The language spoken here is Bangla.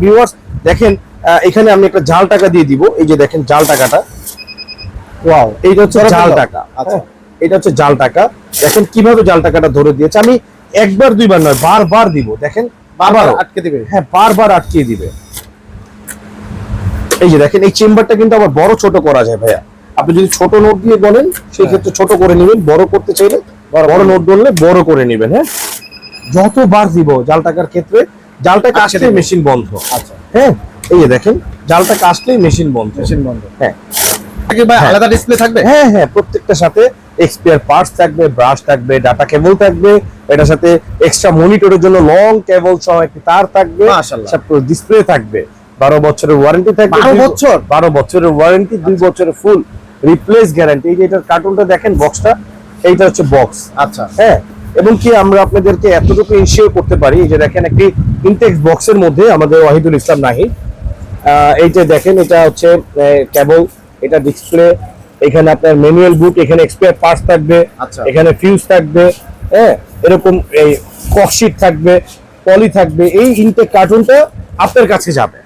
ভিউয়ার্স দেখেন এখানে আমি একটা জাল টাকা দিয়ে দিব। এই যে দেখেন জাল টাকাটা, ওয়াও, এইটা হচ্ছে জাল টাকা। আচ্ছা, এটা হচ্ছে জাল টাকা। দেখেন কিভাবে জাল টাকাটা ধরে দিয়েছে। আমি একবার দুইবার নয়, বারবার দিব। দেখেন বারবার আটকে দিবে। হ্যাঁ, বারবার আটকে দিবে। এই যে দেখেন এই চেম্বারটা কিন্তু আবার বড় ছোট করা যায় ভাইয়া। আপনি যদি ছোট নোট দিয়ে বলেন সেই ক্ষেত্রে ছোট করে নেবেন, বড় করতে চাইলে বড় নোট বললে বড় করে নেবেন। হ্যাঁ, যতবার দিব জাল টাকার ক্ষেত্রে, জালটা কাটলে মেশিন বন্ধ। আচ্ছা, হ্যাঁ, এই যে দেখেন জালটা কাটলেই মেশিন বন্ধ। হ্যাঁ, আলাদা ডিসপ্লে থাকবে। হ্যাঁ হ্যাঁ, প্রত্যেকটার সাথে এক্সপিআর পার্টস থাকবে, ব্রাশ থাকবে, ডাটা কেবল থাকবে, এটার সাথে এক্সট্রা মনিটরের জন্য লং কেবল সহ একটি তার থাকবে, মাশাআল্লাহ। ডিসপ্লে থাকবে, 12 বছরের ওয়ারেন্টি থাকবে। 12 বছরের ওয়ারেন্টি, 2 বছরের ফুল রিপ্লেস গ্যারান্টি। এই যে এটার কার্টুনটা দেখেন, বক্সটা, এইটা হচ্ছে বক্স। আচ্ছা, হ্যাঁ, এবং কি আমরা আপনাদেরকে এতটুকু ইনশিওর করতে পারি, এই যে দেখেন একটি ইনটেক্স বক্সের মধ্যে আমাদের ওয়াহিদুল ইসলাম নাহিদ, এই যে দেখেন এটা হচ্ছে কেবল, এটা ডিসপ্লে, এখানে আপনার ম্যানুয়াল বুট, এখানে এক্সপায়ার পার্টস থাকবে, আচ্ছা, এখানে ফিউজ থাকবে, হ্যাঁ, এরকম এই ককশিট থাকবে, পলি থাকবে। এই ইনটেক কার্টুনটা আপনার কাছে যাবে।